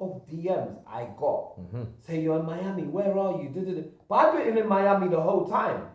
of DMs I got. Say, you're in Miami, where are you? But I've been in Miami the whole time.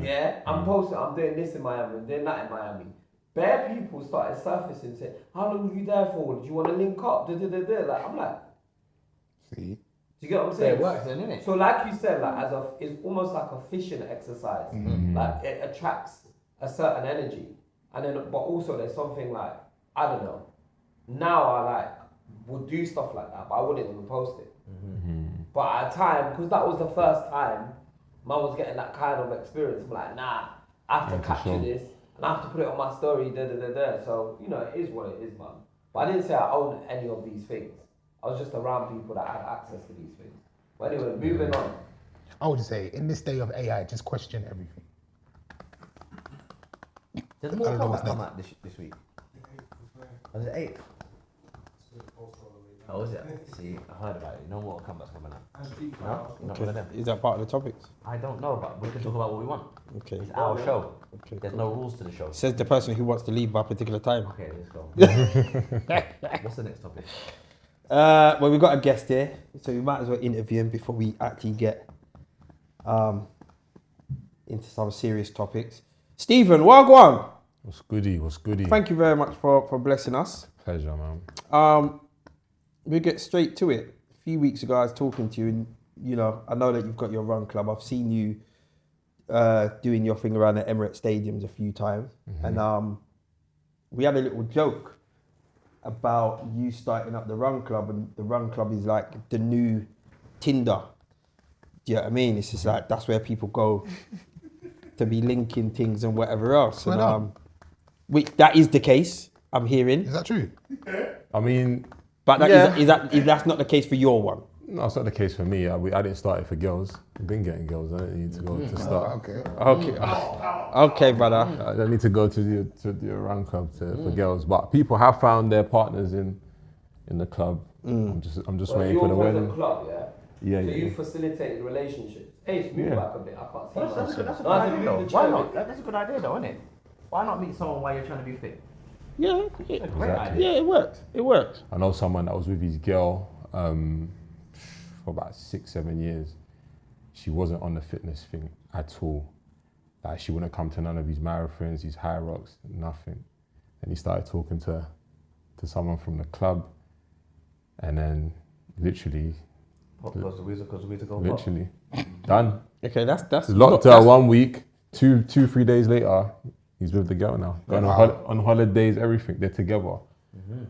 Yeah, I'm posting, I'm doing this in Miami, I'm doing that in Miami. Bare people started surfacing, saying, how long were you there for? Do you want to link up? Like, I'm like, see? do you get what I'm saying? It works then, innit? So like you said, like it's almost like a fishing exercise. Like it attracts a certain energy. And then, but also there's something like, I don't know. Now I like would do stuff like that, but I wouldn't even post it. But at a time, because that was the first time man was getting that kind of experience, I'm like, nah, I have to capture this and I have to put it on my story, So, you know, it is what it is, man. But I didn't say I own any of these things. I was just around people that had access to these things. But anyway, moving on. I would say, in this day of AI, just question everything. There's more comebacks come out this week. Was it 8? Oh, is it? See, I heard about it. No more comebacks coming out. No? Not one of them. Is that part of the topics? I don't know, but we can talk about what we want. Okay. It's our show. Okay. There's no rules to the show. Says the person who wants to leave by a particular time. Okay, let's go. What's the next topic? Well, we've got a guest here, so we might as well interview him before we actually get into some serious topics. Stephen, wagwan. What's goody? What's goody? Thank you very much for blessing us. Pleasure, man. We get straight to it. A few weeks ago, I was talking to you, and you know, I know that you've got your run club. I've seen you doing your thing around the Emirates stadiums a few times, and we had a little joke about you starting up the run club, and the run club is like the new Tinder. Do you know what I mean? It's just like that's where people go to be linking things and whatever else. And which that is the case. I'm hearing. Is that true? I mean, But is that's not the case for your one? no, it's not the case for me. I didn't start it for girls. I've been getting girls. I don't need to go to start. Okay, brother. I don't need to go to the run club for girls. But people have found their partners in the club. I'm just waiting for the wedding. You're club, yeah? Yeah, So yeah. you facilitated relationships. Hey, move back a bit. I can't see That's a myself. good idea though. Why not? That's a good idea though, isn't it? Why not meet someone while you're trying to be fit? Yeah, It's a great idea. yeah, it works. It works. I know someone that was with his girl for about 6-7 years. She wasn't on the fitness thing at all. Like she wouldn't come to none of his marathons, his high rocks, nothing. And he started talking to someone from the club, and then literally done. Okay, that's Locked her 1 week, 2-3 days later, he's with the girl now. Going on holidays, everything. They're together.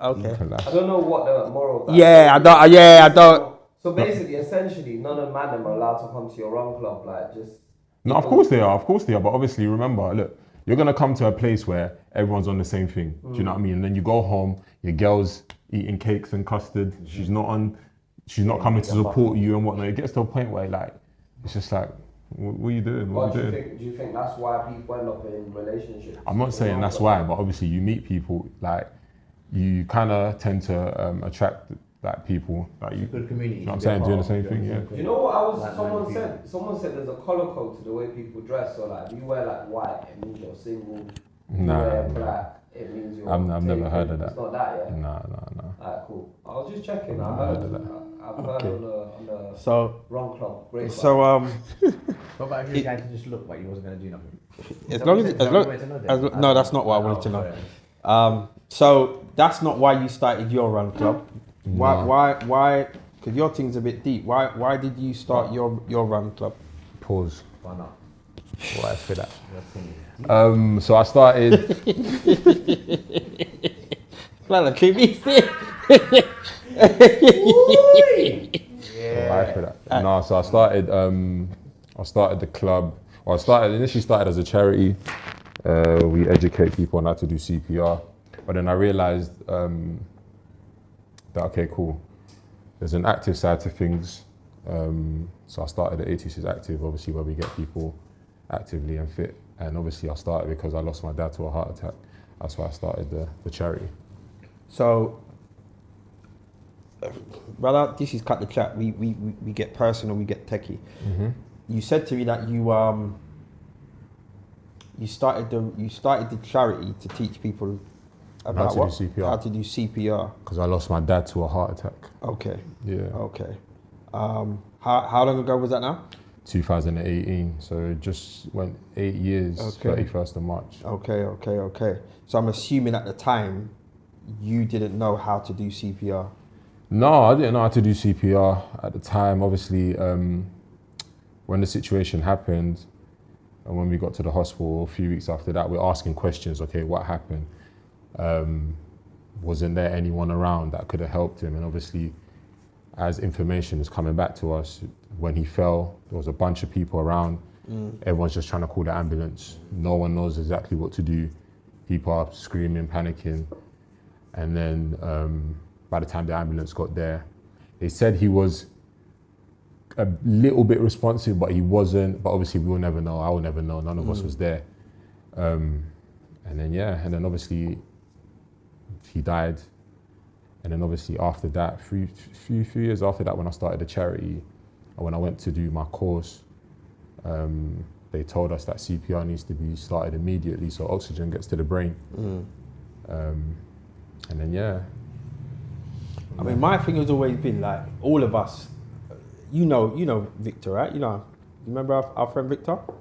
okay. I don't know what the moral of that I don't. So basically, essentially, none of them are allowed to come to your run club, like just... No, of course they are. But obviously, remember, look, you're going to come to a place where everyone's on the same thing. Do you know what I mean? And then you go home, your girl's eating cakes and custard. She's not coming to support you and whatnot. It gets to a point where, like, it's just like, what are you doing? Do you think that's why people end up in relationships? I'm not saying that's why, but obviously you meet people, like, you kind of tend to attract like people, like you. Good community. You know what I'm saying? Doing the same thing, yeah. Do you know what someone said there's a colour code to the way people dress. So like, if you wear like white, it means you're single. If you wear black, it means you're. I've never heard of that. It's not that, yeah. No. Alright, cool. I was just checking. I've heard heard on the So wrong club. Great. so What about if you guys just look like you wasn't going to do nothing? no, that's not what I wanted to know. So that's not why you started your run club. Why? Because your thing's a bit deep. Why did you start your run club? Pause. Why not? Why for that? So I started. Like a creepy thing. Why for that? No, so I started. I started the club. Well, initially started as a charity. We educate people on how to do CPR, but then I realized that okay, cool. There's an active side to things. So I started at 86 Active, obviously where we get people actively and fit. And obviously I started because I lost my dad to a heart attack. That's why I started the charity. So, brother, this is cut the chat. We get personal, we get techie. Mm-hmm. You said to me that you started the charity to teach people About to do what? CPR. How to do CPR. Because I lost my dad to a heart attack. Okay. Yeah. Okay. How long ago was that now? 2018. So it just went 8 years. Okay. 31st of March. Okay. So I'm assuming at the time you didn't know how to do CPR. No, I didn't know how to do CPR at the time. Obviously, when the situation happened, and when we got to the hospital a few weeks after that, we're asking questions. Okay, what happened? Wasn't there anyone around that could have helped him? And obviously, as information is coming back to us, when he fell, there was a bunch of people around. Everyone's just trying to call the ambulance. No one knows exactly what to do. People are screaming, panicking. And then by the time the ambulance got there, they said he was a little bit responsive, but he wasn't. But obviously we will never know. I will never know. None of us was there. And then obviously he died. And then obviously after that, few years after that, when I started the charity, and when I went to do my course, they told us that CPR needs to be started immediately so oxygen gets to the brain. And then I mean, my thing has always been like all of us. You know Victor, right? You remember our friend Victor? I'm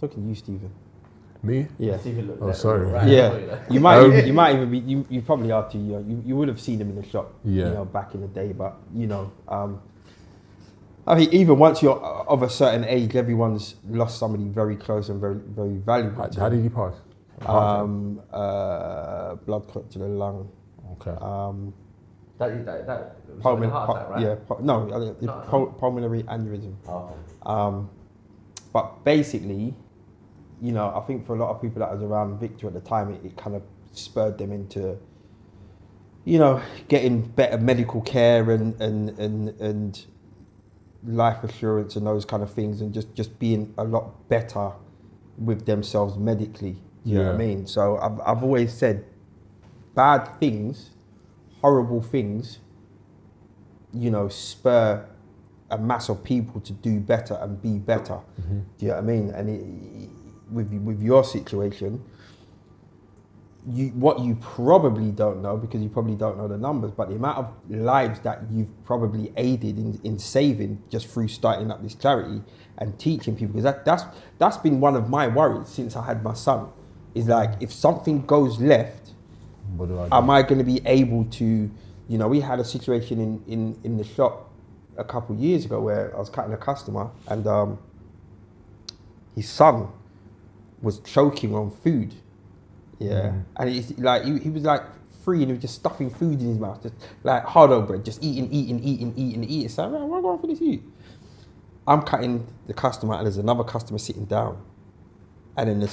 talking to you, Stephen. Me? Yeah. Oh, sorry. Right. Yeah. You might even be. You probably are too young. You would have seen him in the shop. Yeah. Back in the day, but I mean, even once you're of a certain age, everyone's lost somebody very close and very, very valuable. How did he pass? Blood clot to the lung. Okay. That was a heart attack, right? Yeah, pulmonary aneurysm. Oh. But basically, I think for a lot of people that was around Victor at the time, it kind of spurred them into, getting better medical care and life assurance and those kind of things, and just being a lot better with themselves medically. You know what I mean? So I've always said, bad things, horrible things, spur a mass of people to do better and be better. Do you know what I mean? And with your situation, what you probably don't know, because you probably don't know the numbers, but the amount of lives that you've probably aided in saving just through starting up this charity and teaching people, because that's been one of my worries since I had my son, is like, if something goes left, What do I do? am I going to be able to, we had a situation in the shop a couple of years ago where I was cutting a customer and his son was choking on food. Yeah. And it's like, he was like 3 and he was just stuffing food in his mouth, just like hard bread, just eating. So, man, what am I going for this eat? I'm cutting the customer and there's another customer sitting down. And then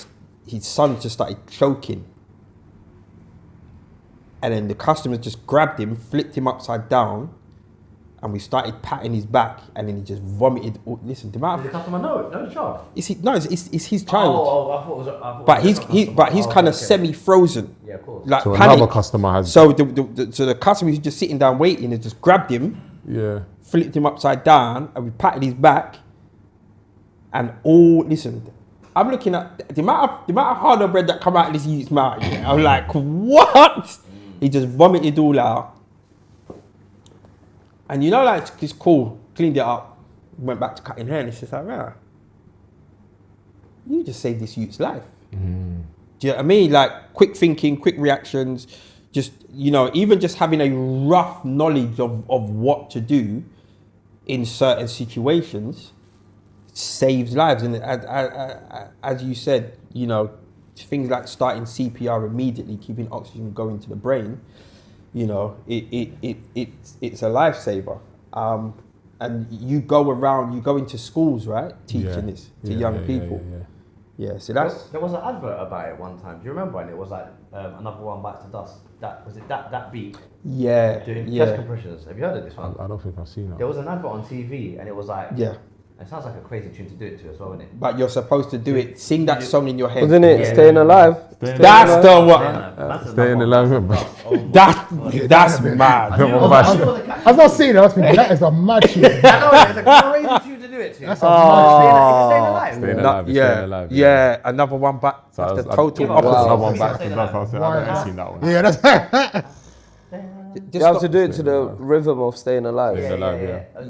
his son just started choking. And then the customer just grabbed him, flipped him upside down, and we started patting his back, and then he just vomited. Listen, the amount of... Did the customer know? No, the child? It's his child. I thought it was... But he's kind of semi-frozen. Yeah, of course. Like So panic. another customer has... So the customer who's just sitting down waiting has just grabbed him, flipped him upside down, and we patted his back. And listen, I'm looking at the amount of hard bread that come out of this youth's mouth. Yeah. I'm like, what? He just vomited all out. And it's cool, cleaned it up, went back to cutting hair, and it's just like, man, you just saved this youth's life. Do you know what I mean? Like, quick thinking, quick reactions, just, even just having a rough knowledge of what to do in certain situations saves lives. And as you said, things like starting CPR immediately, keeping oxygen going to the brain, it's a lifesaver. And you go into schools, right, teaching this to young people. Yeah, so there was an advert about it one time. Do you remember? And it was like another one bites the dust. That beat? Yeah, doing chest compressions. Have you heard of this one? I don't think I've seen that. There was an advert on TV, and it was like It sounds like a crazy tune to do it to as well, isn't it? But you're supposed to do it. Sing that song in your head. Wasn't it Yeah. Staying Alive? That's the one. Staying alive. That's mad. I've not seen it. I was thinking, that is a mad tune. I know, it's a crazy tune to do it to. That's Staying alive. Staying alive. Staying alive. Yeah, another one back. So That's the I total Wow. opposite. Another one back Staying to Dust. I said, I haven't seen that one. Yeah, that's Just You have stop- to do it to the rhythm of Staying Alive. Staying alive, yeah.